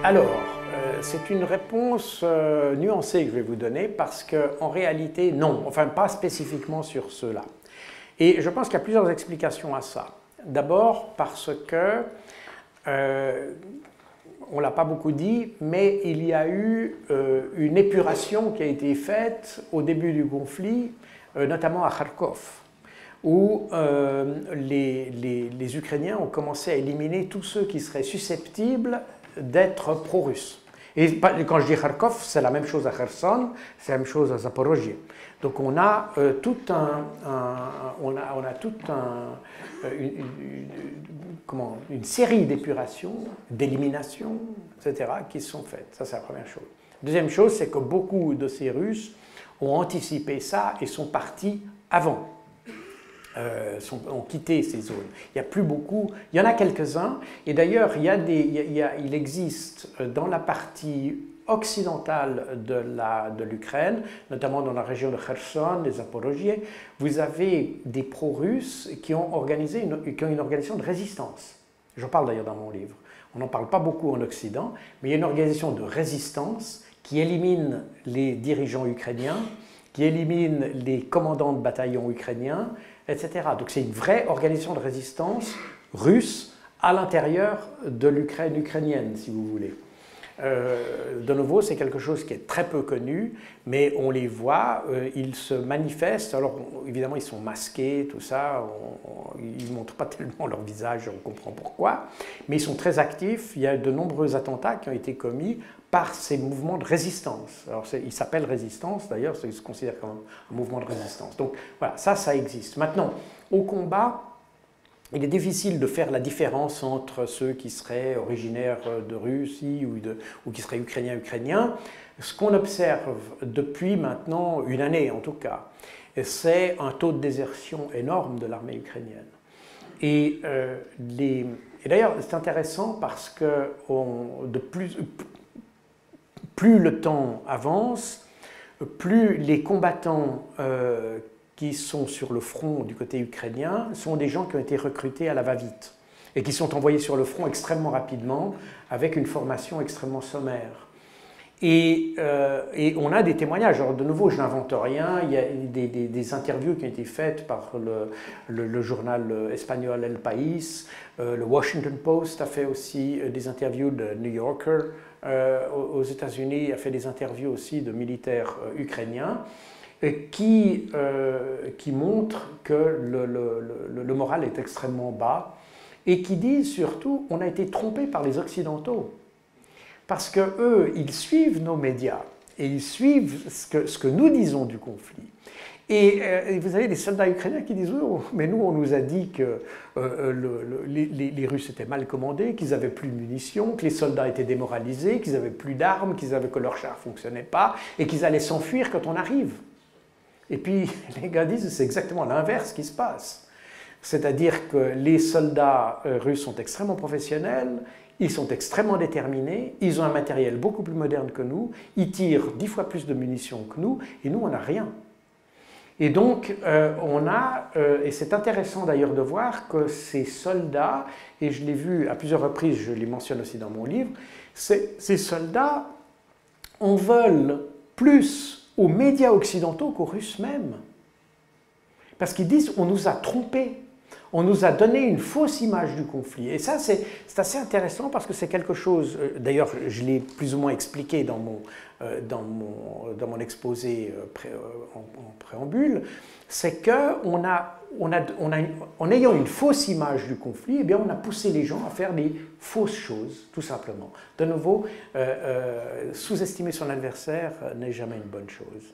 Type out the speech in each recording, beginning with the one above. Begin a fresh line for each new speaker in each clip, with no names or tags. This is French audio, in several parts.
Alors, c'est une réponse nuancée que je vais vous donner parce qu'en réalité, non, enfin pas spécifiquement sur cela. Et je pense qu'il y a plusieurs explications à ça. D'abord parce que, on ne l'a pas beaucoup dit, mais il y a eu une épuration qui a été faite au début du conflit, notamment à Kharkov, où les Ukrainiens ont commencé à éliminer tous ceux qui seraient susceptibles d'être pro-russes. Et quand je dis Kharkov, c'est la même chose à Kherson, c'est la même chose à Zaporozhye. Donc on a une série d'épurations, d'éliminations, etc., qui se sont faites. Ça, c'est la première chose. Deuxième chose, c'est que beaucoup de ces Russes ont anticipé ça et sont partis avant. Ont quitté ces zones. Il n'y a plus beaucoup, il y en a quelques-uns, et d'ailleurs il existe dans la partie occidentale de l'Ukraine, notamment dans la région de Kherson, des Zaporozhye, vous avez des pro-russes qui ont une organisation de résistance. J'en parle d'ailleurs dans mon livre. On n'en parle pas beaucoup en Occident, mais il y a une organisation de résistance qui élimine les dirigeants ukrainiens, qui élimine les commandants de bataillons ukrainiens, etc. Donc c'est une vraie organisation de résistance russe à l'intérieur de l'Ukraine ukrainienne, si vous voulez. De nouveau, c'est quelque chose qui est très peu connu, mais on les voit, ils se manifestent, alors évidemment ils sont masqués, tout ça, ils ne montrent pas tellement leur visage, on comprend pourquoi, mais ils sont très actifs, il y a de nombreux attentats qui ont été commis par ces mouvements de résistance. Alors ils s'appellent résistance, d'ailleurs, ils se considèrent comme un mouvement de résistance. Donc voilà, ça existe. Maintenant, au combat, il est difficile de faire la différence entre ceux qui seraient originaires de Russie ou qui seraient ukrainiens. Ce qu'on observe depuis maintenant une année en tout cas, c'est un taux de désertion énorme de l'armée ukrainienne. Et d'ailleurs, c'est intéressant parce que plus le temps avance, plus les combattants qui sont sur le front du côté ukrainien sont des gens qui ont été recrutés à la va-vite et qui sont envoyés sur le front extrêmement rapidement avec une formation extrêmement sommaire. Et on a des témoignages. Alors de nouveau, je n'invente rien, il y a des interviews qui ont été faites par le journal espagnol El País, le Washington Post a fait aussi des interviews de New Yorker aux États-Unis, a fait des interviews aussi de militaires ukrainiens qui montrent que le moral est extrêmement bas et qui disent surtout on a été trompé par les Occidentaux. Parce qu'eux, ils suivent nos médias et ils suivent ce que nous disons du conflit. Et vous avez des soldats ukrainiens qui disent oh, mais nous, on nous a dit que les Russes étaient mal commandés, qu'ils n'avaient plus de munitions, que les soldats étaient démoralisés, qu'ils n'avaient plus d'armes, que leurs chars ne fonctionnaient pas et qu'ils allaient s'enfuir quand on arrive. Et puis les gars disent c'est exactement l'inverse qui se passe. C'est-à-dire que les soldats russes sont extrêmement professionnels, ils sont extrêmement déterminés, ils ont un matériel beaucoup plus moderne que nous, ils tirent 10 fois plus de munitions que nous, et nous, on n'a rien. Et donc, et c'est intéressant d'ailleurs de voir que ces soldats, et je l'ai vu à plusieurs reprises, je les mentionne aussi dans mon livre, ces soldats en veulent plus aux médias occidentaux qu'aux Russes même. Parce qu'ils disent, on nous a trompés. On nous a donné une fausse image du conflit. Et ça, c'est assez intéressant parce que c'est quelque chose, d'ailleurs, je l'ai plus ou moins expliqué dans mon exposé en préambule, c'est qu'en ayant une fausse image du conflit, eh bien, on a poussé les gens à faire des fausses choses, tout simplement. De nouveau, sous-estimer son adversaire n'est jamais une bonne chose.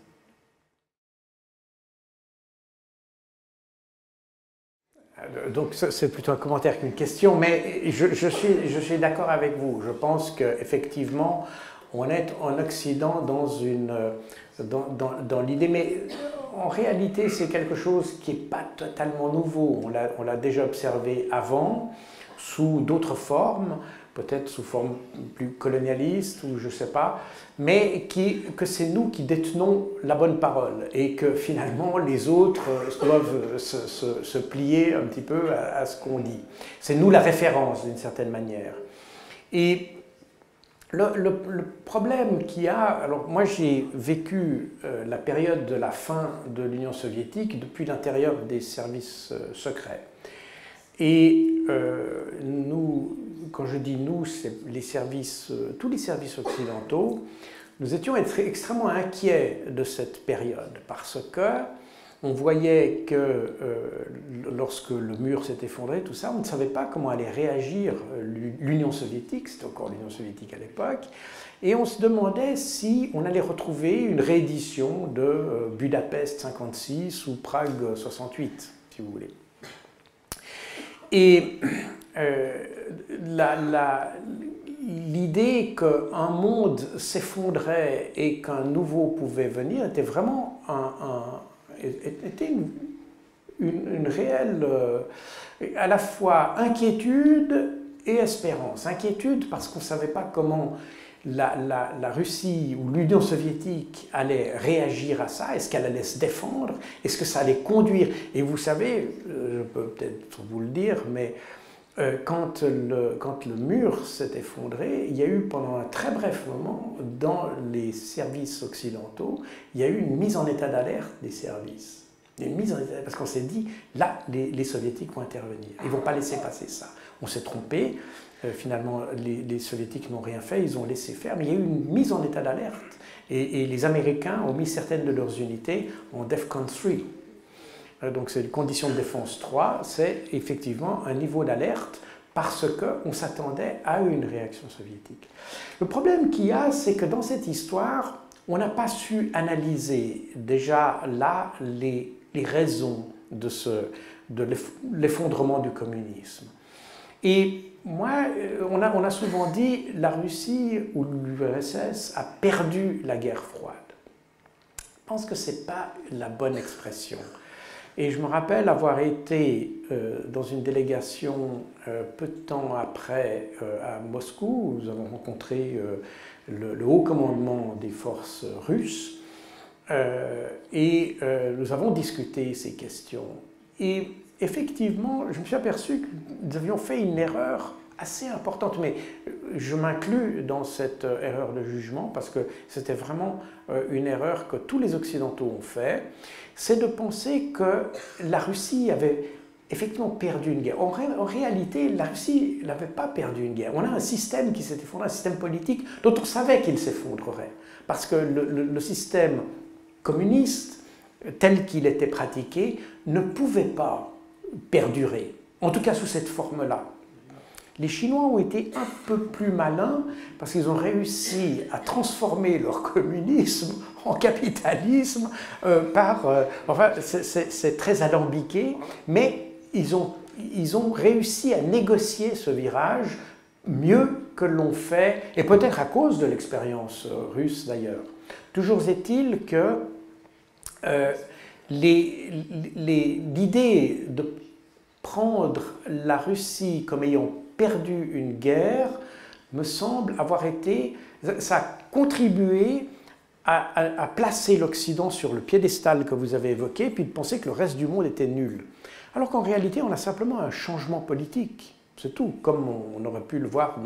Donc c'est plutôt un commentaire qu'une question, mais je suis d'accord avec vous. Je pense qu'effectivement, on est en Occident dans l'idée, mais en réalité, c'est quelque chose qui n'est pas totalement nouveau. On l'a déjà observé avant, sous d'autres formes, peut-être sous forme plus colonialiste ou je ne sais pas, mais que c'est nous qui détenons la bonne parole et que finalement les autres doivent se plier un petit peu à ce qu'on dit. C'est nous la référence d'une certaine manière. Et Le problème qu'il y a, alors moi j'ai vécu la période de la fin de l'Union soviétique depuis l'intérieur des services secrets. Et nous, quand je dis nous, c'est les services, tous les services occidentaux, nous étions extrêmement inquiets de cette période parce que on voyait que lorsque le mur s'est effondré, tout ça, on ne savait pas comment allait réagir l'Union soviétique, c'était encore l'Union soviétique à l'époque, et on se demandait si on allait retrouver une réédition de Budapest 56 ou Prague 68, si vous voulez. Et l'idée qu'un monde s'effondrait et qu'un nouveau pouvait venir était vraiment était une réelle, à la fois inquiétude et espérance. Inquiétude parce qu'on ne savait pas comment la Russie ou l'Union soviétique allait réagir à ça. Est-ce qu'elle allait se défendre? Est-ce que ça allait conduire? Et vous savez, je peux peut-être vous le dire, mais quand le mur s'est effondré, il y a eu pendant un très bref moment, dans les services occidentaux, il y a eu une mise en état d'alerte des services. Il y a une mise en état, parce qu'on s'est dit, là, les soviétiques vont intervenir. Ils ne vont pas laisser passer ça. On s'est trompé. Finalement, les soviétiques n'ont rien fait, ils ont laissé faire. Mais il y a eu une mise en état d'alerte. Et les Américains ont mis certaines de leurs unités en DEFCON 3. Donc c'est une condition de défense 3, c'est effectivement un niveau d'alerte parce qu'on s'attendait à une réaction soviétique. Le problème qu'il y a, c'est que dans cette histoire, on n'a pas su analyser déjà là les raisons de l'effondrement du communisme. Et moi, on a souvent dit la Russie ou l'URSS a perdu la guerre froide. Je pense que ce n'est pas la bonne expression. Et je me rappelle avoir été dans une délégation peu de temps après à Moscou, où nous avons rencontré le haut commandement des forces russes, et nous avons discuté ces questions. Et effectivement, je me suis aperçu que nous avions fait une erreur assez importante, mais je m'inclus dans cette erreur de jugement parce que c'était vraiment une erreur que tous les Occidentaux ont fait, c'est de penser que la Russie avait effectivement perdu une guerre. En réalité, la Russie n'avait pas perdu une guerre. On a un système qui s'est effondré, un système politique dont on savait qu'il s'effondrerait, parce que le système communiste, tel qu'il était pratiqué, ne pouvait pas perdurer, en tout cas sous cette forme-là. Les Chinois ont été un peu plus malins parce qu'ils ont réussi à transformer leur communisme en capitalisme enfin, c'est très alambiqué, mais ils ont réussi à négocier ce virage mieux que l'ont fait, et peut-être à cause de l'expérience russe d'ailleurs. Toujours est-il que l'idée de prendre la Russie comme ayant perdu une guerre me semble avoir été, ça a contribué à placer l'Occident sur le piédestal que vous avez évoqué, puis de penser que le reste du monde était nul. Alors qu'en réalité, on a simplement un changement politique, c'est tout, comme on aurait pu le voir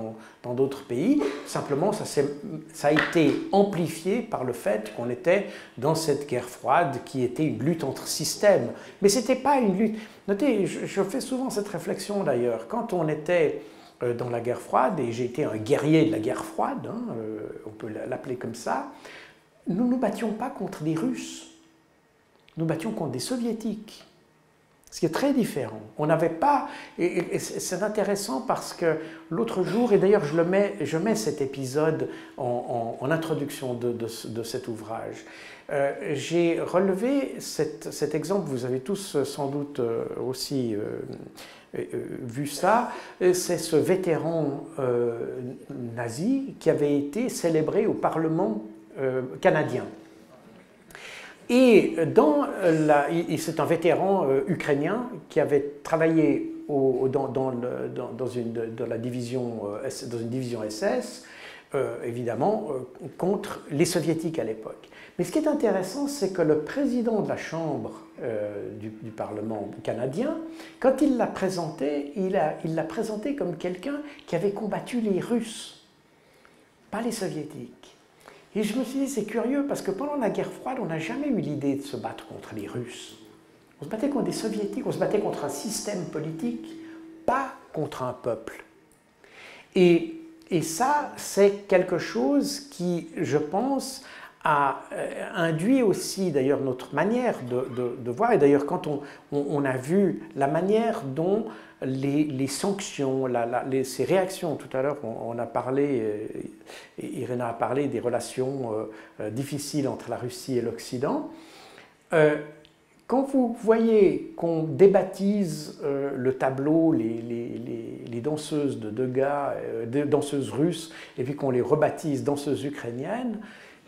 dans d'autres pays. Simplement, ça a été amplifié par le fait qu'on était dans cette guerre froide qui était une lutte entre systèmes. Mais ce n'était pas une lutte. Notez, je fais souvent cette réflexion d'ailleurs. Quand on était dans la guerre froide, et j'ai été un guerrier de la guerre froide, hein, on peut l'appeler comme ça, nous ne nous battions pas contre des Russes, nous battions contre des Soviétiques. Ce qui est très différent. On n'avait pas, et c'est intéressant parce que l'autre jour, et d'ailleurs je mets cet épisode en introduction de cet ouvrage, j'ai relevé cet exemple, vous avez tous sans doute aussi vu ça, c'est ce vétéran nazi qui avait été célébré au Parlement canadien. Et c'est un vétéran ukrainien qui avait travaillé dans une division SS, évidemment, contre les soviétiques à l'époque. Mais ce qui est intéressant, c'est que le président de la Chambre du Parlement canadien, quand il l'a présenté, il l'a présenté comme quelqu'un qui avait combattu les Russes. pas les soviétiques. Et je me suis dit, c'est curieux, parce que pendant la guerre froide, on n'a jamais eu l'idée de se battre contre les Russes. On se battait contre des soviétiques, on se battait contre un système politique, pas contre un peuple. Et ça, c'est quelque chose qui, je pense, a induit aussi d'ailleurs notre manière de voir. Et d'ailleurs, quand on a vu la manière dont les sanctions, ces réactions, tout à l'heure on a parlé, Irina a parlé des relations difficiles entre la Russie et l'Occident, quand vous voyez qu'on débaptise le tableau, les danseuses de Degas, danseuses russes, et puis qu'on les rebaptise danseuses ukrainiennes,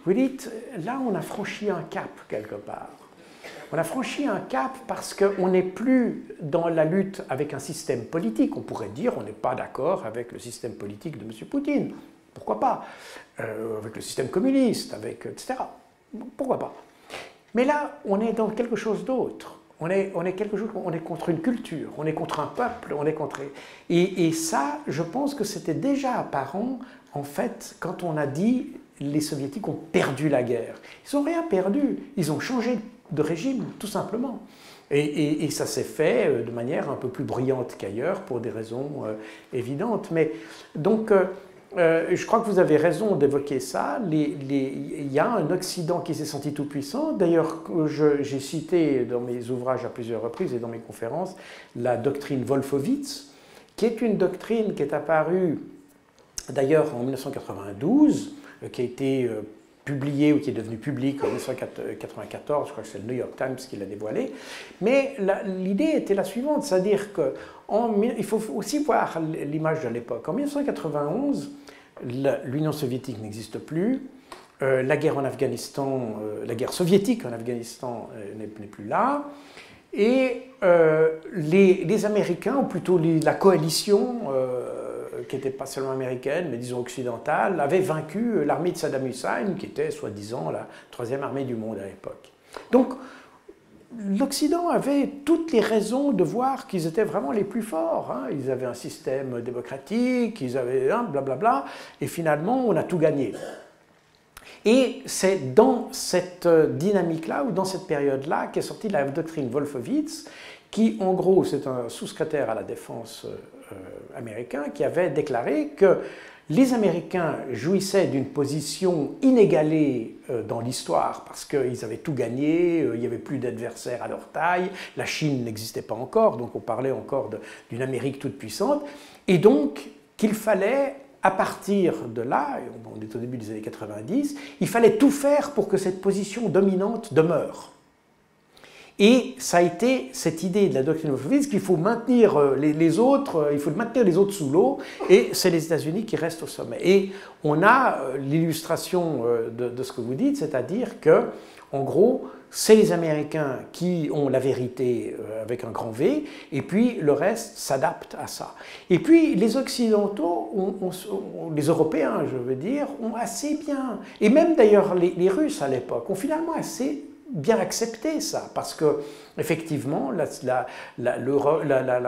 vous dites, là on a franchi un cap quelque part. On a franchi un cap parce qu'on n'est plus dans la lutte avec un système politique. On pourrait dire on n'est pas d'accord avec le système politique de M. Poutine. Pourquoi pas? Avec le système communiste, etc. Pourquoi pas? Mais là, on est dans quelque chose d'autre. On est contre une culture, on est contre un peuple, on est contre... Et ça, je pense que c'était déjà apparent, en fait, quand on a dit les Soviétiques ont perdu la guerre. Ils n'ont rien perdu, ils ont changé de régime, tout simplement. Et ça s'est fait de manière un peu plus brillante qu'ailleurs, pour des raisons évidentes. Mais donc... je crois que vous avez raison d'évoquer ça. Il y a un Occident qui s'est senti tout puissant. D'ailleurs, j'ai cité dans mes ouvrages à plusieurs reprises et dans mes conférences la doctrine Wolfowitz, qui est une doctrine qui est apparue d'ailleurs en 1992, qui a été publiée ou qui est devenue publique en 1994, je crois que c'est le New York Times qui l'a dévoilée. Mais l'idée était la suivante, c'est-à-dire qu'il faut aussi voir l'image de l'époque. En 1991, l'Union soviétique n'existe plus, la guerre en Afghanistan, la guerre soviétique en Afghanistan n'est plus là, et les Américains, ou plutôt la coalition, qui n'était pas seulement américaine, mais disons occidentale, avait vaincu l'armée de Saddam Hussein, qui était soi-disant la troisième armée du monde à l'époque. Donc, l'Occident avait toutes les raisons de voir qu'ils étaient vraiment les plus forts. Hein. Ils avaient un système démocratique, ils avaient blablabla, et finalement, on a tout gagné. Et c'est dans cette dynamique-là, ou dans cette période-là, qu'est sortie la doctrine Wolfowitz, qui, en gros, c'est un sous-secrétaire à la défense américain qui avait déclaré que les Américains jouissaient d'une position inégalée dans l'histoire parce qu'ils avaient tout gagné, il n'y avait plus d'adversaires à leur taille, la Chine n'existait pas encore, donc on parlait encore d'une Amérique toute puissante, et donc qu'il fallait, à partir de là, on est au début des années 90, il fallait tout faire pour que cette position dominante demeure. Et ça a été cette idée de la doctrine Wolfowitz qu'il faut maintenir les autres, il faut maintenir les autres sous l'eau, et c'est les États-Unis qui restent au sommet. Et on a l'illustration de ce que vous dites, c'est-à-dire que, en gros, c'est les Américains qui ont la vérité avec un grand V, et puis le reste s'adapte à ça. Et puis les Occidentaux, les Européens, je veux dire, ont assez bien, et même d'ailleurs les Russes à l'époque, ont finalement assez bien accepté ça, parce que effectivement la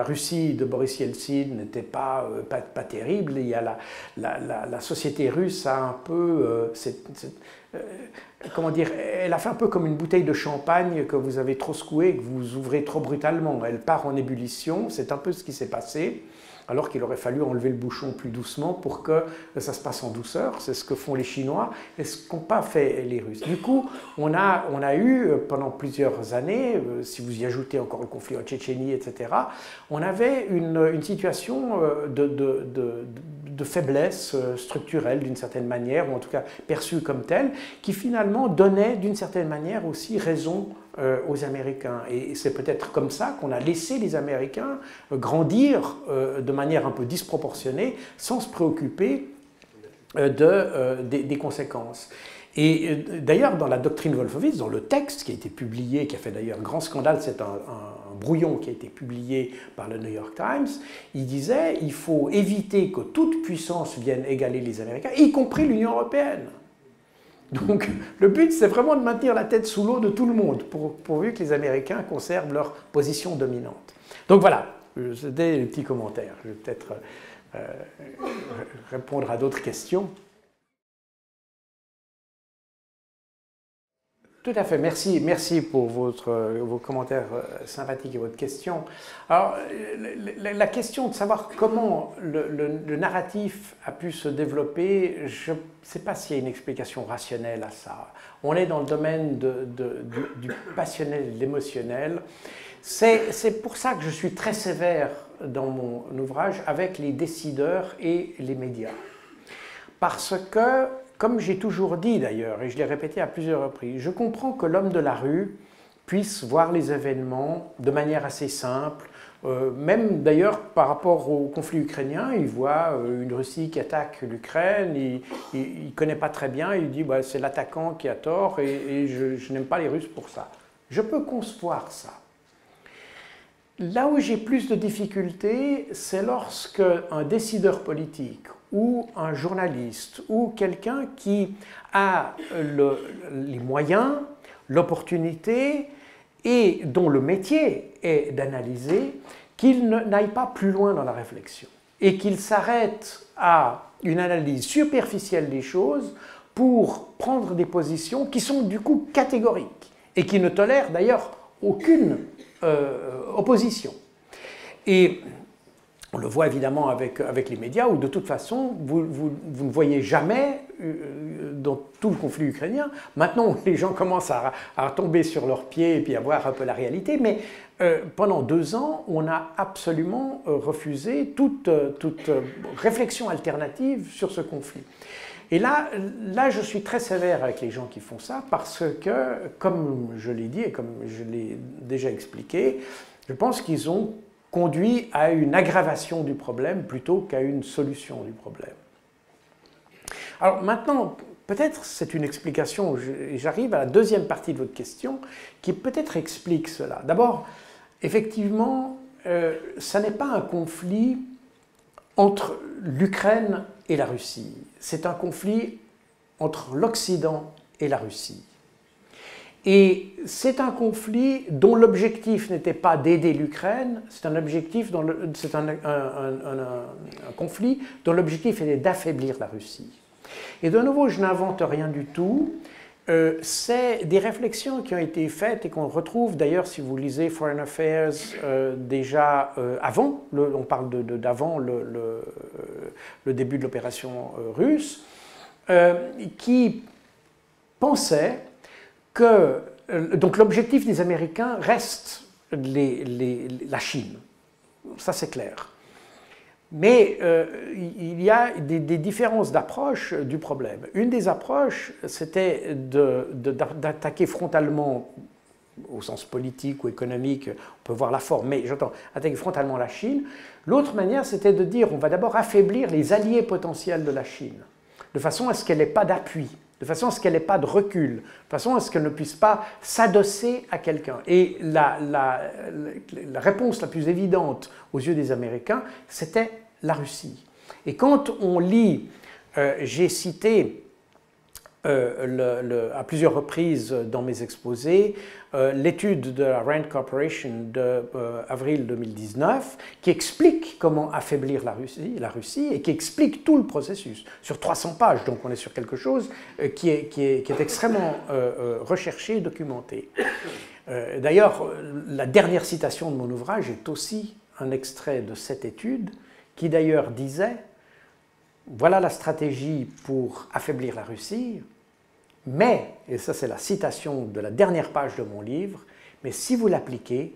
Russie de Boris Yeltsin n'était pas terrible. Il y a la société russe a un peu comment dire, elle a fait un peu comme une bouteille de champagne que vous avez trop secouée, que vous ouvrez trop brutalement. Elle part en ébullition, c'est un peu ce qui s'est passé, alors qu'il aurait fallu enlever le bouchon plus doucement pour que ça se passe en douceur. C'est ce que font les Chinois et ce qu'ont pas fait les Russes. Du coup, on a eu pendant plusieurs années, si vous y ajoutez encore le conflit en Tchétchénie, etc., on avait une situation de faiblesse structurelle d'une certaine manière, ou en tout cas perçue comme telle, qui finalement donnait d'une certaine manière aussi raison aux Américains. Et c'est peut-être comme ça qu'on a laissé les Américains grandir de manière un peu disproportionnée, sans se préoccuper des conséquences. Et d'ailleurs, dans la doctrine Wolfowitz, dans le texte qui a été publié, qui a fait d'ailleurs grand scandale, c'est un brouillon qui a été publié par le New York Times, il disait il faut éviter que toute puissance vienne égaler les Américains, y compris l'Union européenne. Donc le but, c'est vraiment de maintenir la tête sous l'eau de tout le monde, pourvu que les Américains conservent leur position dominante. Donc voilà, c'était les petits commentaires. Je vais peut-être répondre à d'autres questions. Tout à fait, merci pour vos commentaires sympathiques et votre question. Alors, la question de savoir comment le narratif a pu se développer, je ne sais pas s'il y a une explication rationnelle à ça. On est dans le domaine du passionnel, de l'émotionnel. C'est pour ça que je suis très sévère dans mon ouvrage avec les décideurs et les médias. Parce que, comme j'ai toujours dit d'ailleurs, et je l'ai répété à plusieurs reprises, je comprends que l'homme de la rue puisse voir les événements de manière assez simple. Même d'ailleurs par rapport au conflit ukrainien, il voit une Russie qui attaque l'Ukraine, il ne connaît pas très bien, il dit bah, c'est l'attaquant qui a tort et je n'aime pas les Russes pour ça. Je peux concevoir ça. Là où j'ai plus de difficultés, c'est lorsque un décideur politique ou un journaliste ou quelqu'un qui a les moyens, l'opportunité et dont le métier est d'analyser, qu'il n'aille pas plus loin dans la réflexion et qu'il s'arrête à une analyse superficielle des choses pour prendre des positions qui sont du coup catégoriques et qui ne tolèrent d'ailleurs aucune opposition. Et on le voit évidemment avec les médias où de toute façon vous ne voyez jamais dans tout le conflit ukrainien. Maintenant les gens commencent à tomber sur leurs pieds et puis à voir un peu la réalité, mais pendant 2 ans on a absolument refusé toute réflexion alternative sur ce conflit. Et là, je suis très sévère avec les gens qui font ça parce que, comme je l'ai dit et comme je l'ai déjà expliqué, je pense qu'ils ont conduit à une aggravation du problème plutôt qu'à une solution du problème. Alors maintenant, peut-être c'est une explication, j'arrive à la deuxième partie de votre question, qui peut-être explique cela. D'abord, effectivement, ça n'est pas un conflit entre l'Ukraine et la Russie. C'est un conflit entre l'Occident et la Russie. Et c'est un conflit dont l'objectif n'était pas d'aider l'Ukraine, c'est un conflit dont l'objectif était d'affaiblir la Russie. Et de nouveau, je n'invente rien du tout. C'est des réflexions qui ont été faites et qu'on retrouve d'ailleurs si vous lisez Foreign Affairs déjà avant, on parle d'avant le début de l'opération russe, qui pensait que donc l'objectif des Américains reste la Chine, ça c'est clair. Mais il y a des différences d'approche du problème. Une des approches, c'était d'attaquer frontalement, au sens politique ou économique, on peut voir la forme, mais j'entends attaquer frontalement la Chine. L'autre manière, c'était de dire on va d'abord affaiblir les alliés potentiels de la Chine, de façon à ce qu'elle n'ait pas d'appui, de façon à ce qu'elle n'ait pas de recul, de façon à ce qu'elle ne puisse pas s'adosser à quelqu'un. Et la réponse la plus évidente aux yeux des Américains, c'était la Russie. Et quand on lit, j'ai cité à plusieurs reprises dans mes exposés l'étude de la Rand Corporation d'avril 2019 qui explique comment affaiblir la Russie et qui explique tout le processus sur 300 pages. Donc on est sur quelque chose qui est extrêmement recherché et documenté. D'ailleurs, la dernière citation de mon ouvrage est aussi un extrait de cette étude qui d'ailleurs disait « Voilà la stratégie pour affaiblir la Russie, mais, et ça c'est la citation de la dernière page de mon livre, mais si vous l'appliquez,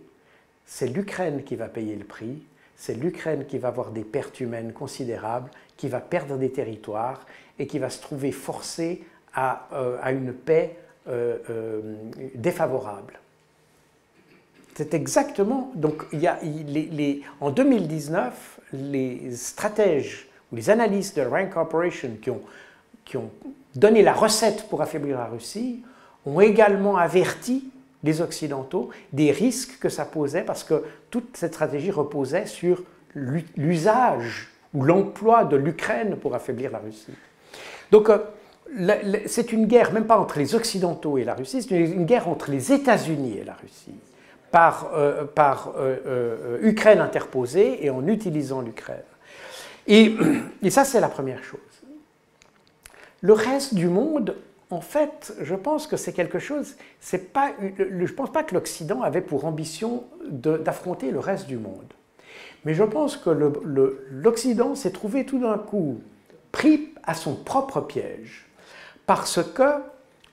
c'est l'Ukraine qui va payer le prix, c'est l'Ukraine qui va avoir des pertes humaines considérables, qui va perdre des territoires et qui va se trouver forcée à une paix défavorable. » C'est exactement, donc en 2019, les stratèges ou les analystes de Rand Corporation qui ont donné la recette pour affaiblir la Russie ont également averti les Occidentaux des risques que ça posait parce que toute cette stratégie reposait sur l'usage ou l'emploi de l'Ukraine pour affaiblir la Russie. Donc c'est une guerre, même pas entre les Occidentaux et la Russie, c'est une guerre entre les États-Unis et la Russie. Par Ukraine interposée et en utilisant l'Ukraine. Et ça, c'est la première chose. Le reste du monde en fait, je pense que c'est quelque chose, je ne pense pas que l'Occident avait pour ambition d'affronter le reste du monde. Mais je pense que l'Occident s'est trouvé tout d'un coup pris à son propre piège. Parce que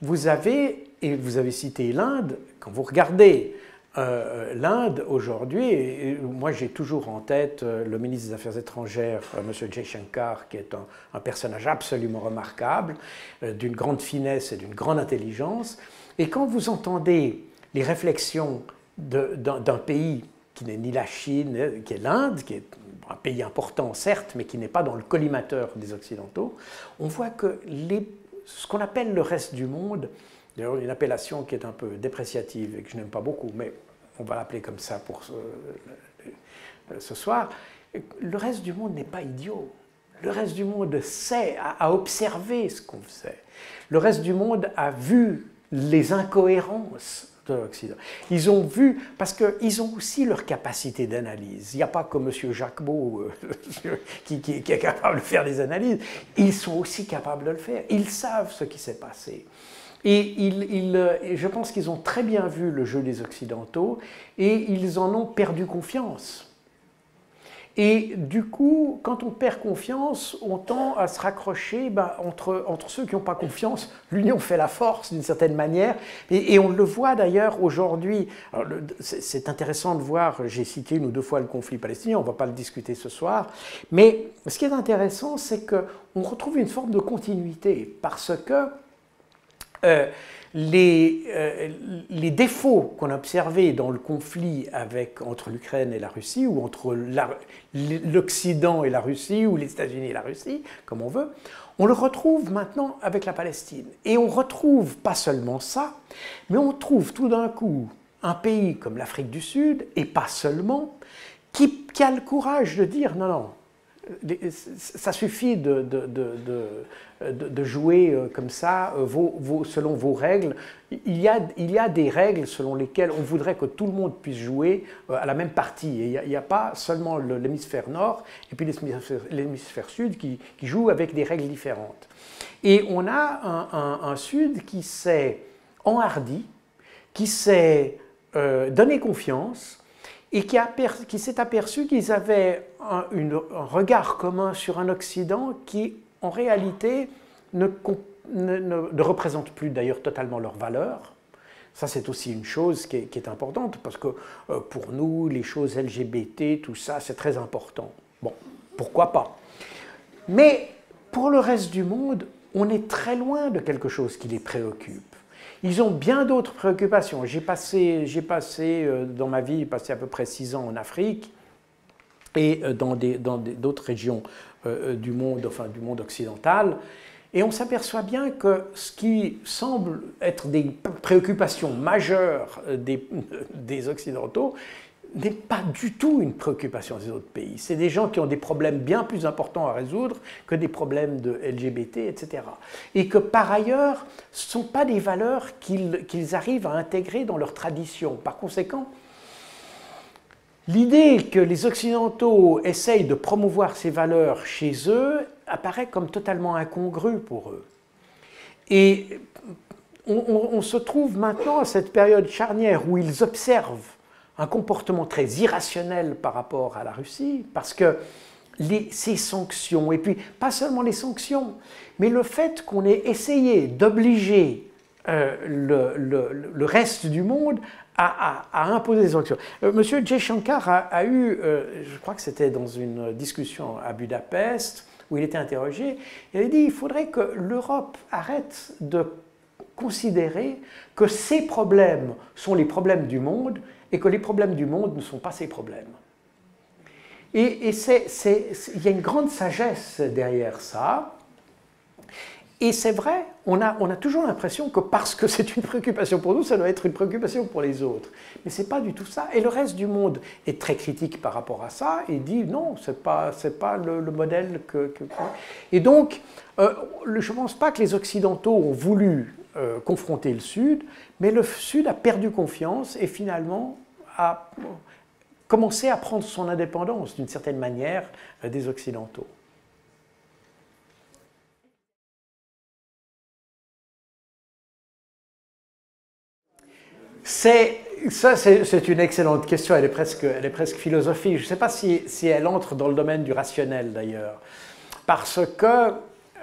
vous avez, et vous avez cité l'Inde, quand vous regardez l'Inde aujourd'hui, moi j'ai toujours en tête le ministre des Affaires étrangères, M. Jaishankar, qui est un personnage absolument remarquable, d'une grande finesse et d'une grande intelligence. Et quand vous entendez les réflexions d'un pays qui n'est ni la Chine, qui est l'Inde, qui est un pays important certes, mais qui n'est pas dans le collimateur des Occidentaux, on voit que ce qu'on appelle le reste du monde, d'ailleurs une appellation qui est un peu dépréciative et que je n'aime pas beaucoup, mais on va l'appeler comme ça pour ce soir, le reste du monde n'est pas idiot. Le reste du monde sait, a observé ce qu'on faisait. Le reste du monde a vu les incohérences de l'Occident. Ils ont vu, parce qu'ils ont aussi leur capacité d'analyse. Il n'y a pas que M. Jacquemot qui est capable de faire des analyses. Ils sont aussi capables de le faire. Ils savent ce qui s'est passé. Et je pense qu'ils ont très bien vu le jeu des Occidentaux et ils en ont perdu confiance. Et du coup, quand on perd confiance, on tend à se raccrocher entre ceux qui n'ont pas confiance. L'union fait la force d'une certaine manière. Et on le voit d'ailleurs aujourd'hui. C'est intéressant de voir, j'ai cité une ou deux fois le conflit palestinien, on ne va pas le discuter ce soir. Mais ce qui est intéressant, c'est qu'on retrouve une forme de continuité parce que les défauts qu'on a observés dans le conflit entre l'Ukraine et la Russie, ou entre l'Occident et la Russie, ou les États-Unis et la Russie, comme on veut, on le retrouve maintenant avec la Palestine. Et on retrouve pas seulement ça, mais on trouve tout d'un coup un pays comme l'Afrique du Sud, et pas seulement, qui a le courage de dire non, non, ça suffit de jouer comme ça, selon vos règles. Il y a des règles selon lesquelles on voudrait que tout le monde puisse jouer à la même partie. Et il n'y a pas seulement l'hémisphère nord et puis l'hémisphère sud qui jouent avec des règles différentes. Et on a un sud qui s'est enhardi, qui s'est donné confiance, et qui s'est aperçu qu'ils avaient un regard commun sur un Occident qui, en réalité, ne représente plus d'ailleurs totalement leurs valeurs. Ça, c'est aussi une chose qui est importante, parce que pour nous, les choses LGBT, tout ça, c'est très important. Bon, pourquoi pas? Mais pour le reste du monde, on est très loin de quelque chose qui les préoccupe. Ils ont bien d'autres préoccupations. J'ai passé dans ma vie à peu près 6 ans en Afrique et dans d'autres régions du monde occidental. Et on s'aperçoit bien que ce qui semble être des préoccupations majeures des Occidentaux n'est pas du tout une préoccupation des autres pays. C'est des gens qui ont des problèmes bien plus importants à résoudre que des problèmes de LGBT, etc. Et que par ailleurs, ce ne sont pas des valeurs qu'ils arrivent à intégrer dans leur tradition. Par conséquent, l'idée que les Occidentaux essayent de promouvoir ces valeurs chez eux apparaît comme totalement incongrue pour eux. Et on se trouve maintenant à cette période charnière où ils observent un comportement très irrationnel par rapport à la Russie, parce que ces sanctions, et puis pas seulement les sanctions, mais le fait qu'on ait essayé d'obliger le reste du monde à imposer des sanctions. Monsieur Jaishankar a eu, je crois que c'était dans une discussion à Budapest, où il était interrogé, il a dit il faudrait que l'Europe arrête de considérer que ses problèmes sont les problèmes du monde et que les problèmes du monde ne sont pas ses problèmes. Et il y a une grande sagesse derrière ça. Et c'est vrai, on a toujours l'impression que parce que c'est une préoccupation pour nous, ça doit être une préoccupation pour les autres. Mais ce n'est pas du tout ça. Et le reste du monde est très critique par rapport à ça et dit non, ce n'est pas le modèle Et donc, je ne pense pas que les Occidentaux ont voulu confronter le Sud, mais le Sud a perdu confiance et finalement a commencé à prendre son indépendance d'une certaine manière des Occidentaux. Ça, c'est une excellente question, elle est presque philosophique. Je ne sais pas si elle entre dans le domaine du rationnel d'ailleurs, parce que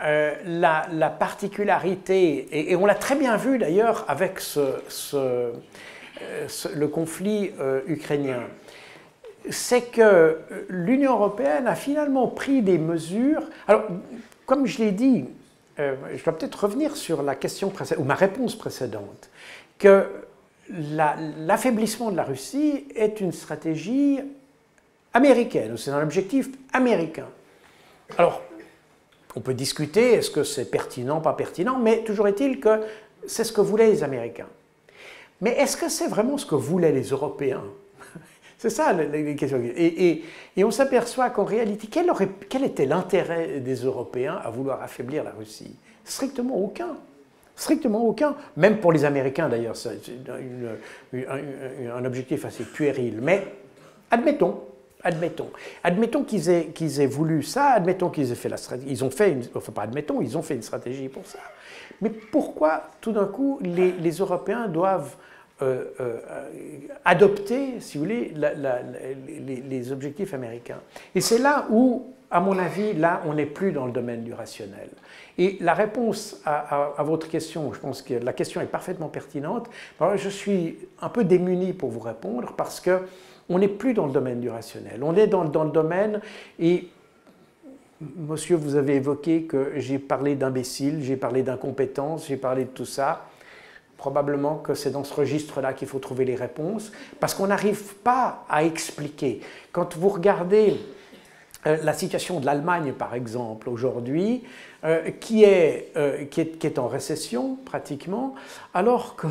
la particularité, et on l'a très bien vu d'ailleurs avec le conflit ukrainien, c'est que l'Union européenne a finalement pris des mesures. Alors, comme je l'ai dit, je dois peut-être revenir sur la question précédente, ou ma réponse précédente, que l'affaiblissement de la Russie est une stratégie américaine, c'est un objectif américain. Alors, on peut discuter, est-ce que c'est pertinent, pas pertinent, mais toujours est-il que c'est ce que voulaient les Américains. Mais est-ce que c'est vraiment ce que voulaient les Européens? C'est ça les questions. Et on s'aperçoit qu'en réalité, quel était l'intérêt des Européens à vouloir affaiblir la Russie? Strictement aucun. Strictement aucun. Même pour les Américains d'ailleurs, c'est un objectif assez puéril. Mais admettons qu'ils aient voulu ça, admettons qu'ils aient fait la stratégie, ils ont fait une stratégie pour ça. Mais pourquoi tout d'un coup les Européens doivent adopter, si vous voulez, les objectifs américains? Et c'est là où, à mon avis, là, on n'est plus dans le domaine du rationnel. Et la réponse à votre question, je pense que la question est parfaitement pertinente. Alors, je suis un peu démuni pour vous répondre parce que on n'est plus dans le domaine du rationnel. On est dans le domaine, et monsieur, vous avez évoqué que j'ai parlé d'imbécile, j'ai parlé d'incompétence, j'ai parlé de tout ça. Probablement que c'est dans ce registre-là qu'il faut trouver les réponses, parce qu'on n'arrive pas à expliquer. Quand vous regardez la situation de l'Allemagne, par exemple, aujourd'hui, qui est en récession, pratiquement, alors que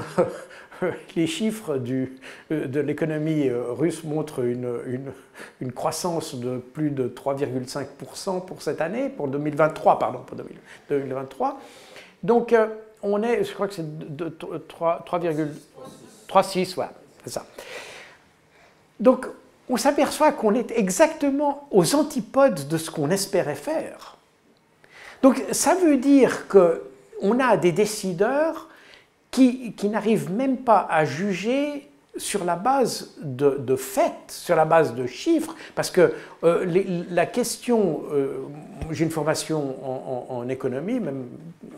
les chiffres de l'économie russe montrent une croissance de plus de 3,5% pour cette année, pour 2023, pardon, pour 2023. Donc, on est, je crois que c'est 3,36, voilà, c'est ça. Donc, on s'aperçoit qu'on est exactement aux antipodes de ce qu'on espérait faire. Donc, ça veut dire qu'on a des décideurs qui n'arrivent même pas à juger sur la base de faits, sur la base de chiffres, parce que la question, j'ai une formation en économie, même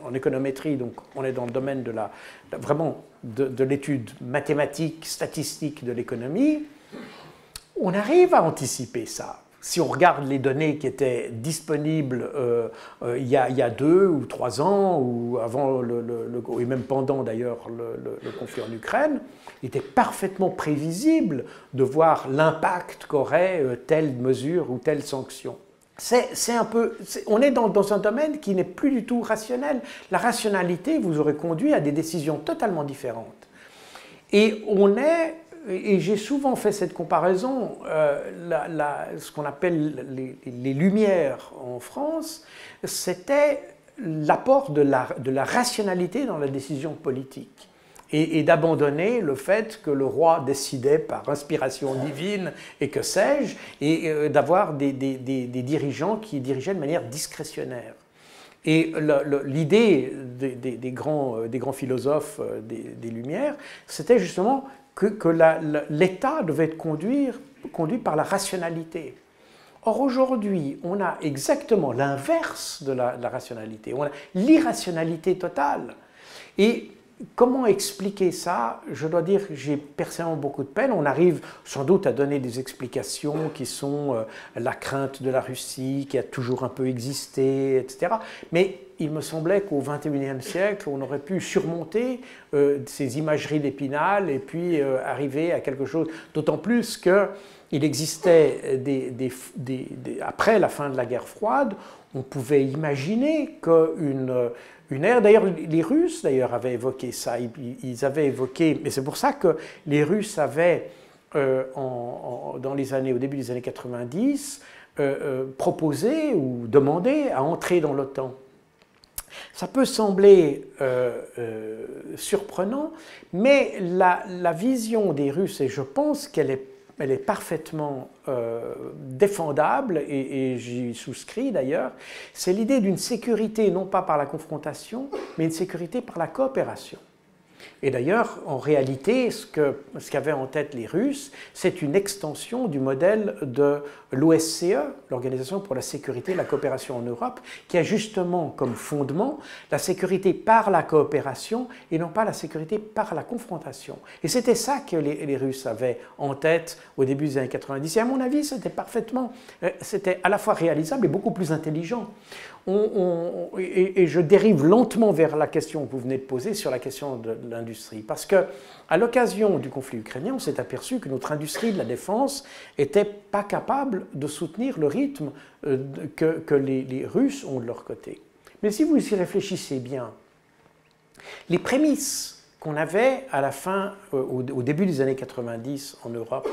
en économétrie, donc on est dans le domaine vraiment de l'étude mathématique, statistique de l'économie, on arrive à anticiper ça. Si on regarde les données qui étaient disponibles il y a 2 ou 3 ans, ou avant et même pendant d'ailleurs le conflit en Ukraine, il était parfaitement prévisible de voir l'impact qu'aurait telle mesure ou telle sanction. On est dans un domaine qui n'est plus du tout rationnel. La rationalité vous aurait conduit à des décisions totalement différentes. Et j'ai souvent fait cette comparaison, ce qu'on appelle les Lumières en France, c'était l'apport de la rationalité dans la décision politique. Et d'abandonner le fait que le roi décidait par inspiration divine et que sais-je, et d'avoir des dirigeants qui dirigeaient de manière discrétionnaire. Et l'idée des grands philosophes des Lumières, c'était justement que l'État devait être conduit par la rationalité. Or aujourd'hui, on a exactement l'inverse de la rationalité, on a l'irrationalité totale. Et comment expliquer ça? Je dois dire que j'ai personnellement beaucoup de peine. On arrive sans doute à donner des explications qui sont la crainte de la Russie, qui a toujours un peu existé, etc. Mais il me semblait qu'au XXIe siècle, on aurait pu surmonter ces imageries d'Épinal et puis arriver à quelque chose, d'autant plus qu'il existait, après la fin de la guerre froide, on pouvait imaginer qu'une ère, d'ailleurs les Russes d'ailleurs avaient évoqué ça, ils avaient évoqué, mais c'est pour ça que les Russes avaient, au début des années 90, proposé ou demandé à entrer dans l'OTAN. Ça peut sembler surprenant, mais la vision des Russes, et je pense qu'elle est parfaitement défendable, et j'y souscris d'ailleurs, c'est l'idée d'une sécurité non pas par la confrontation, mais une sécurité par la coopération. Et d'ailleurs, en réalité, ce qu'avaient en tête les Russes, c'est une extension du modèle de l'OSCE, l'Organisation pour la sécurité et la coopération en Europe, qui a justement comme fondement la sécurité par la coopération et non pas la sécurité par la confrontation. Et c'était ça que les Russes avaient en tête au début des années 90. Et à mon avis, c'était à la fois réalisable et beaucoup plus intelligent. Et je dérive lentement vers la question que vous venez de poser sur la question de l'industrie. Parce qu'à l'occasion du conflit ukrainien, on s'est aperçu que notre industrie de la défense n'était pas capable de soutenir le rythme que les Russes ont de leur côté. Mais si vous y réfléchissez bien, les prémices qu'on avait à la fin, au début des années 90 en Europe,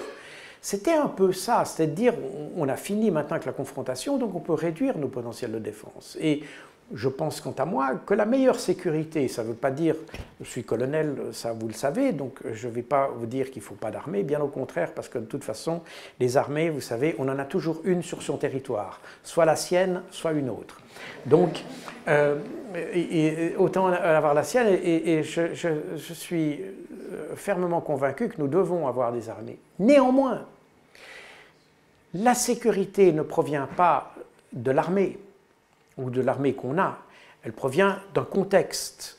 c'était un peu ça, c'est-à-dire on a fini maintenant avec la confrontation, donc on peut réduire nos potentiels de défense. Et je pense quant à moi que la meilleure sécurité, ça ne veut pas dire, je suis colonel, ça vous le savez, donc je ne vais pas vous dire qu'il ne faut pas d'armée, bien au contraire, parce que de toute façon, les armées, vous savez, on en a toujours une sur son territoire, soit la sienne, soit une autre. Donc, autant avoir la sienne, et je suis fermement convaincu que nous devons avoir des armées. Néanmoins, la sécurité ne provient pas de l'armée ou de l'armée qu'on a, elle provient d'un contexte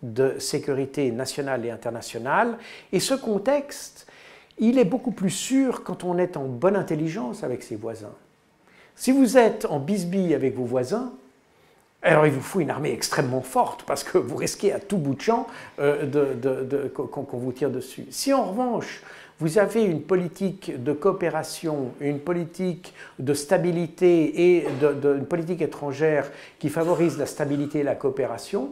de sécurité nationale et internationale, et ce contexte, il est beaucoup plus sûr quand on est en bonne intelligence avec ses voisins. Si vous êtes en bisbille avec vos voisins, alors il vous faut une armée extrêmement forte parce que vous risquez à tout bout de champ qu'on vous tire dessus. Si en revanche, vous avez une politique de coopération, une politique de stabilité et une politique étrangère qui favorise la stabilité et la coopération,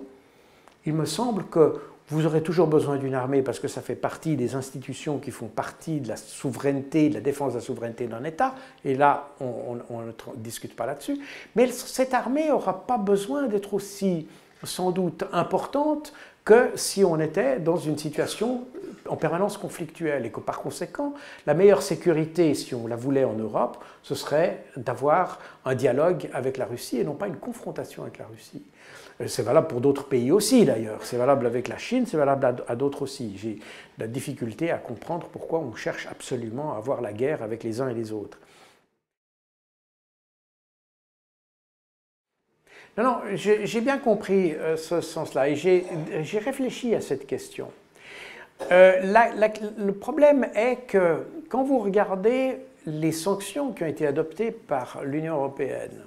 il me semble que vous aurez toujours besoin d'une armée parce que ça fait partie des institutions qui font partie de la souveraineté, de la défense de la souveraineté d'un État. Et là, on ne discute pas là-dessus. Mais cette armée n'aura pas besoin d'être aussi, sans doute, importante que si on était dans une situation en permanence conflictuelle. Et que par conséquent, la meilleure sécurité, si on la voulait en Europe, ce serait d'avoir un dialogue avec la Russie et non pas une confrontation avec la Russie. C'est valable pour d'autres pays aussi d'ailleurs, c'est valable avec la Chine, c'est valable à d'autres aussi. J'ai la difficulté à comprendre pourquoi on cherche absolument à avoir la guerre avec les uns et les autres. Non, non, j'ai bien compris ce sens-là et j'ai réfléchi à cette question. Le problème est que quand vous regardez les sanctions qui ont été adoptées par l'Union européenne,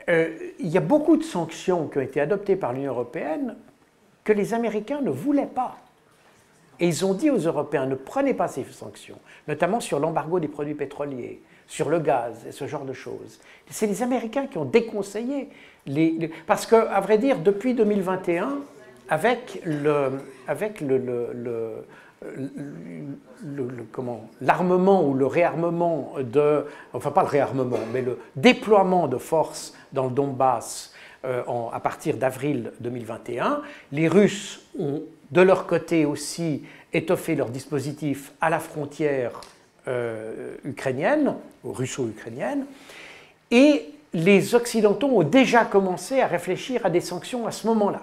il y a beaucoup de sanctions qui ont été adoptées par l'Union européenne que les Américains ne voulaient pas. Et ils ont dit aux Européens, ne prenez pas ces sanctions, notamment sur l'embargo des produits pétroliers, sur le gaz et ce genre de choses. C'est les Américains qui ont déconseillé. Parce qu'à vrai dire, depuis 2021, avec l'armement ou le réarmement enfin pas le réarmement, mais le déploiement de forces dans le Donbass à partir d'avril 2021, les Russes ont de leur côté aussi étoffé leur dispositif à la frontière ukrainienne, russo-ukrainienne, et les Occidentaux ont déjà commencé à réfléchir à des sanctions à ce moment-là.